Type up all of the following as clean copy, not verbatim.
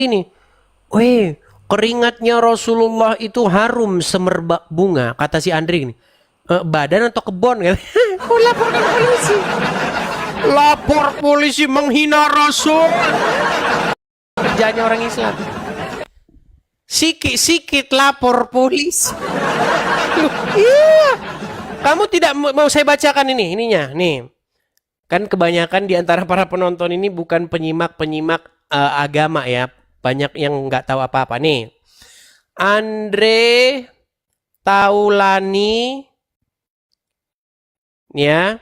ini, weh, keringatnya Rasulullah itu harum semerbak bunga, kata si Andri ini. Badan atau kebon kan? Kau laporkan polisi. Lapor polisi menghina Rasul. Kerjanya orang Islam. Sikit-sikit lapor polisi. Iya. Kamu tidak mau saya bacakan ininya, nih. Kan kebanyakan di antara para penonton ini bukan penyimak agama ya. Banyak yang nggak tahu apa-apa nih. Andre Taulani ya,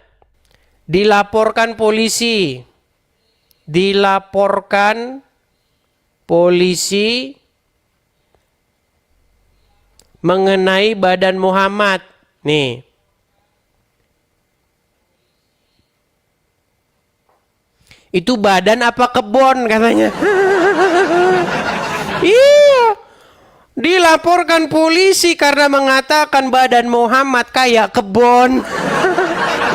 dilaporkan polisi mengenai badan Muhammad nih. Itu badan apa kebon katanya. Iya, dilaporkan polisi karena mengatakan badan Muhammad kayak kebon.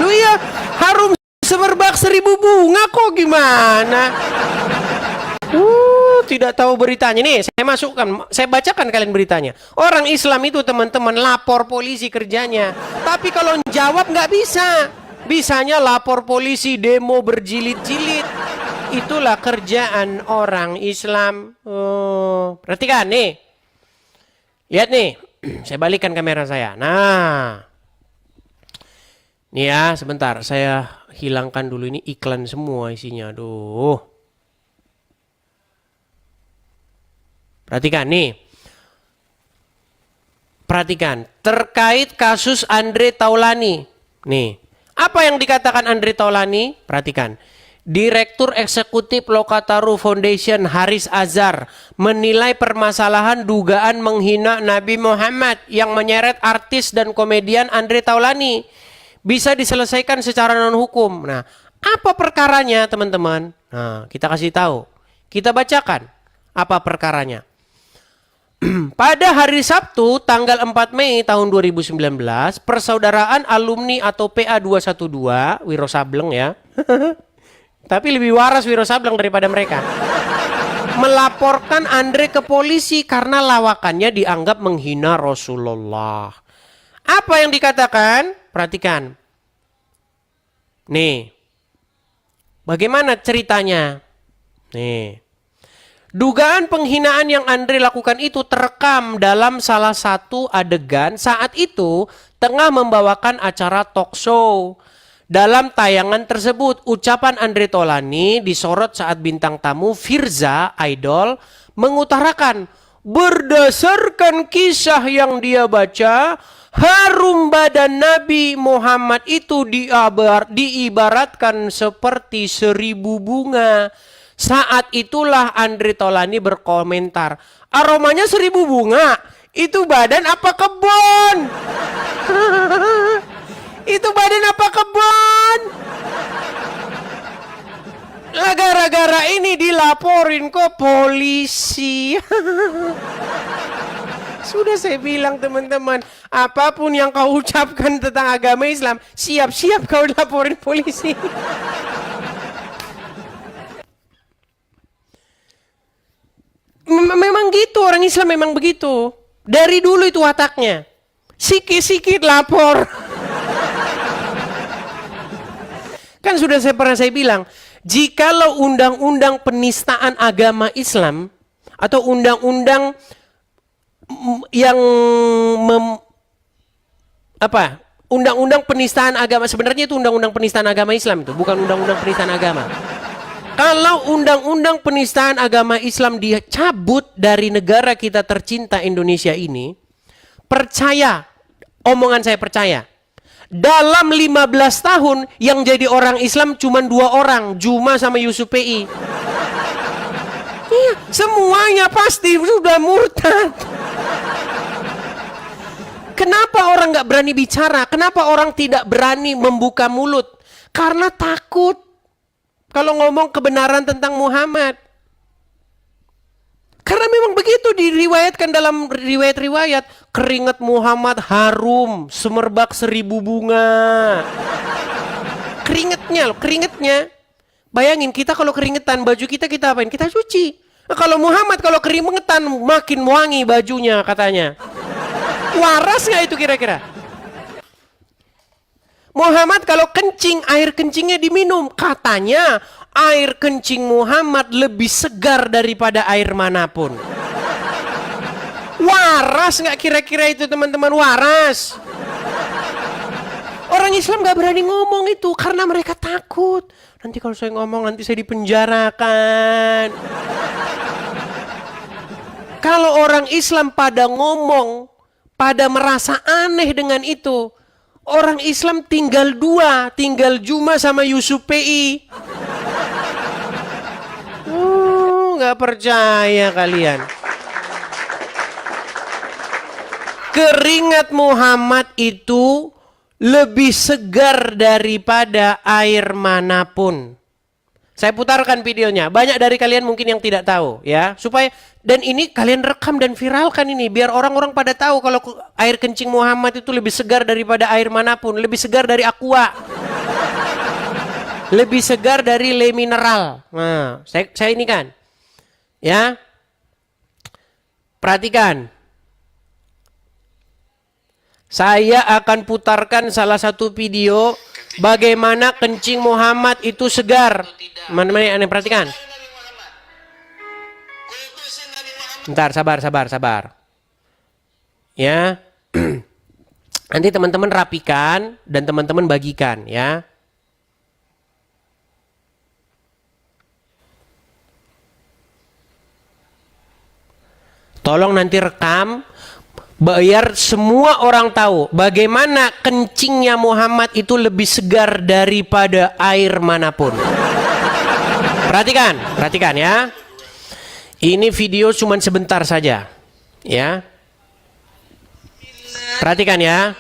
Lu ya, harum semerbak 1000 bunga kok gimana? Tidak tahu beritanya. Nih, saya bacakan kalian beritanya. Orang Islam itu teman-teman lapor polisi kerjanya. Tapi kalau jawab nggak bisa. Bisanya lapor polisi, demo berjilid-jilid. Itulah kerjaan orang Islam. Perhatikan nih. Lihat nih, saya balikkan kamera saya. Nah. Nih ya, sebentar. Saya hilangkan dulu ini iklan semua isinya. Aduh. Perhatikan nih. Perhatikan. Terkait kasus Andre Taulani. Nih. Apa yang dikatakan Andre Taulani? Perhatikan. Direktur Eksekutif Lokataru Foundation Haris Azhar menilai permasalahan dugaan menghina Nabi Muhammad yang menyeret artis dan komedian Andre Taulani bisa diselesaikan secara non-hukum. Nah, apa perkaranya teman-teman? Nah, kita kasih tahu. Kita bacakan apa perkaranya. Pada hari Sabtu tanggal 4 Mei tahun 2019, Persaudaraan Alumni atau PA212, Wiro Sableng ya. Tapi lebih waras Wiro Sableng daripada mereka. Melaporkan Andre ke polisi karena lawakannya dianggap menghina Rasulullah. Apa yang dikatakan? Perhatikan. Nih. Bagaimana ceritanya? Nih. Dugaan penghinaan yang Andre lakukan itu terekam dalam salah satu adegan saat itu tengah membawakan acara talk show. Dalam tayangan tersebut, ucapan Andre Taulani disorot saat bintang tamu Firza Idol mengutarakan berdasarkan kisah yang dia baca, harum badan Nabi Muhammad itu diibaratkan seperti 1000 bunga. Saat itulah Andre Taulani berkomentar, aromanya 1000 bunga, itu badan apa kebun? Itu badan apa kebun? Gara-gara ini dilaporin ke polisi. Sudah saya bilang teman-teman, apapun yang kau ucapkan tentang agama Islam, siap-siap kau laporin polisi. Memang gitu, orang Islam memang begitu. Dari dulu itu wataknya. Sikit-sikit lapor. Kan sudah pernah saya bilang, jikalau undang-undang penistaan agama Islam atau undang-undang yang undang-undang penistaan agama, sebenarnya itu undang-undang penistaan agama Islam itu, bukan undang-undang penistaan agama. Kalau undang-undang penistaan agama Islam dicabut dari negara kita tercinta Indonesia ini, percaya, omongan saya percaya, dalam 15 tahun yang jadi orang Islam cuma 2 orang, Juma sama Yusuf PI. Iya, semuanya pasti sudah murtad. Kenapa orang nggak berani bicara? Kenapa orang tidak berani membuka mulut? Karena takut. Kalau ngomong kebenaran tentang Muhammad. Karena memang begitu diriwayatkan dalam riwayat-riwayat. Keringat Muhammad harum, semerbak 1000 bunga. Keringetnya loh, keringetnya. Bayangin kita kalau keringetan, baju kita apain? Kita cuci. Nah, kalau Muhammad kalau keringetan makin wangi bajunya katanya. Waras nggak itu kira-kira? Muhammad kalau kencing, air kencingnya diminum. Katanya air kencing Muhammad lebih segar daripada air manapun. Waras nggak kira-kira itu teman-teman? Waras. Orang Islam nggak berani ngomong itu karena mereka takut. Nanti kalau saya ngomong nanti saya dipenjarakan. Kalau orang Islam pada ngomong, pada merasa aneh dengan itu, orang Islam tinggal dua, tinggal Juma sama Yusuf PI. Nggak percaya kalian. Keringat Muhammad itu lebih segar daripada air manapun. Saya putarkan videonya. Banyak dari kalian mungkin yang tidak tahu ya. Supaya dan ini kalian rekam dan viralkan ini biar orang-orang pada tahu kalau air kencing Muhammad itu lebih segar daripada air manapun, lebih segar dari aqua. Lebih segar dari le mineral. Nah, saya ini kan. Ya. Perhatikan. Saya akan putarkan salah satu video bagaimana kencing Muhammad itu segar. Mana-mana yang perhatikan. Bentar, sabar. Ya. Nanti teman-teman rapikan dan teman-teman bagikan ya. Tolong nanti rekam. Biar semua orang tahu bagaimana kencingnya Muhammad itu lebih segar daripada air manapun. Perhatikan ya. Ini video cuma sebentar saja. Ya. Perhatikan ya.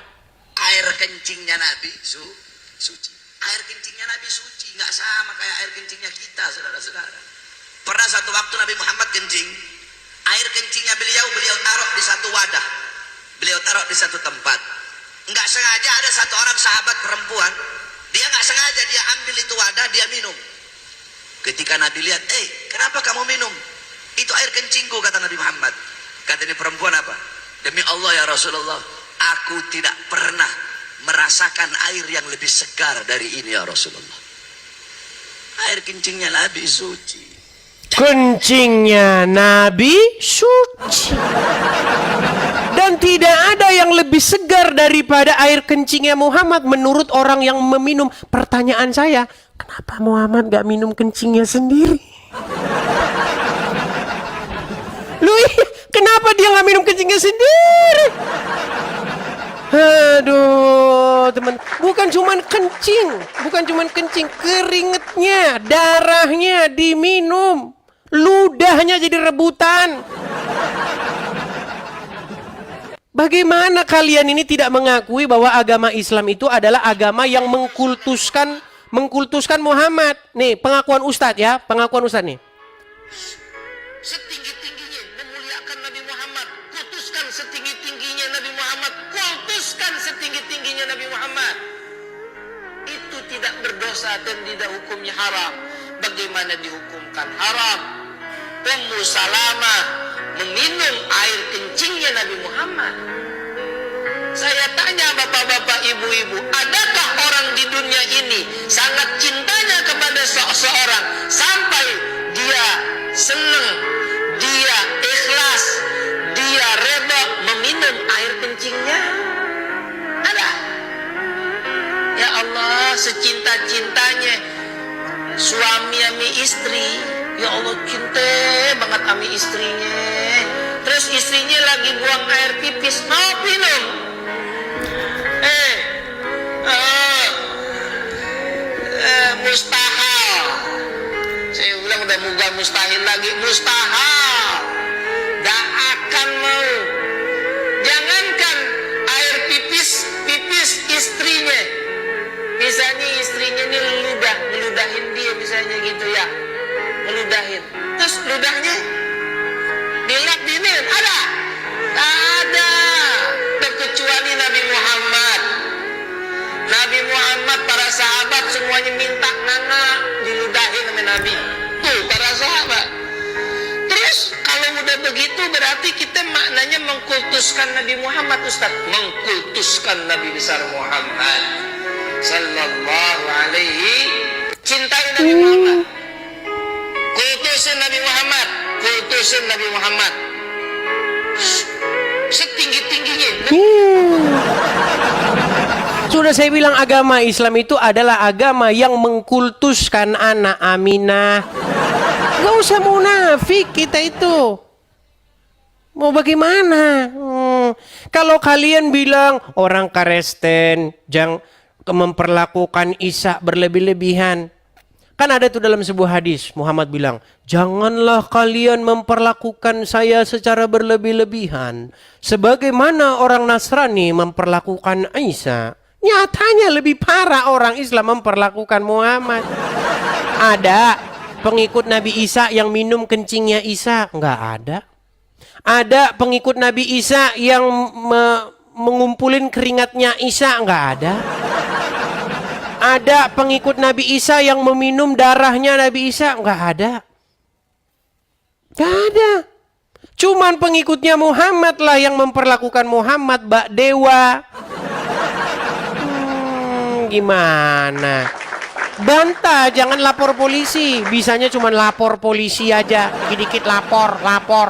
Air kencingnya Nabi suci. Air kencingnya Nabi suci, nggak sama kayak air kencingnya kita, saudara-saudara. Pernah satu waktu Nabi Muhammad kencing, air kencingnya beliau taruh di satu wadah. Beliau taruh di satu tempat. Nggak sengaja ada satu orang sahabat perempuan, dia nggak sengaja dia ambil itu wadah, dia minum. Ketika Nabi lihat, kenapa kamu minum? Itu air kencingku, kata Nabi Muhammad. Kata ini perempuan apa? Demi Allah ya Rasulullah, aku tidak pernah merasakan air yang lebih segar dari ini ya Rasulullah. Air kencingnya Nabi suci. Kencingnya Nabi suci. Dan tidak ada yang lebih segar daripada air kencingnya Muhammad menurut orang yang meminum. Pertanyaan saya, kenapa Muhammad gak minum kencingnya sendiri? Kenapa dia gak minum kencingnya sendiri? Aduh, teman, bukan cuman kencing, keringetnya, darahnya diminum, ludahnya jadi rebutan. Bagaimana kalian ini tidak mengakui bahwa agama Islam itu adalah agama yang mengkultuskan Muhammad? Nih, pengakuan Ustadz ya, nih. Setinggi-tingginya memuliakan Nabi Muhammad, kultuskan setinggi-tingginya Nabi Muhammad, kultuskan setinggi-tingginya Nabi Muhammad. Itu tidak berdosa dan tidak hukumnya haram. Bagaimana dihukumkan haram? Ummu Salamah meminum air kencingnya Nabi Muhammad. Saya tanya bapak-bapak, ibu-ibu, adakah orang di dunia ini sangat cintanya kepada seseorang sampai dia senang, dia ikhlas, dia reda meminum air kencingnya? Ada? Ya Allah, secinta-cintanya suami sama istri, ya Allah cinta banget sama istrinya. Terus istrinya lagi buang air pipis, mau minum. Mustahil. Saya bilang udah bukan mustahil lagi, mustahil. Gak akan mau. Jangankan air pipis istrinya. Misalnya istrinya ini ngeludahin dia misalnya gitu ya. Ngeludahin. Terus ludahnya dilihat dimin, ada? Ada. Terkecuali Nabi Muhammad. Nabi Muhammad, para sahabat semuanya minta nana diludahin sama Nabi. Tuh para sahabat. Terus begitu berarti kita maknanya mengkultuskan Nabi Muhammad, Ustaz. Mengkultuskan Nabi besar Muhammad sallallahu alaihi, cintai Nabi Muhammad, kultusin Nabi Muhammad, kultusin Nabi Muhammad setinggi-tingginya. Sudah saya bilang agama Islam itu adalah agama yang mengkultuskan anak Aminah. Gak usah munafik kita itu. Mau bagaimana? Kalau kalian bilang orang Kristen jangan memperlakukan Isa berlebih-lebihan. Kan ada tuh dalam sebuah hadis Muhammad bilang, janganlah kalian memperlakukan saya secara berlebih-lebihan sebagaimana orang Nasrani memperlakukan Isa. Nyatanya lebih parah orang Islam memperlakukan Muhammad. Ada pengikut Nabi Isa yang minum kencingnya Isa? Enggak ada. Ada pengikut Nabi Isa yang mengumpulin keringatnya Isa? Enggak ada. Ada pengikut Nabi Isa yang meminum darahnya Nabi Isa? Enggak ada. Enggak ada. Cuman pengikutnya Muhammad lah yang memperlakukan Muhammad bak dewa. Gimana? Bantah, jangan lapor polisi. Bisanya cuma lapor polisi aja. Dikit-dikit lapor.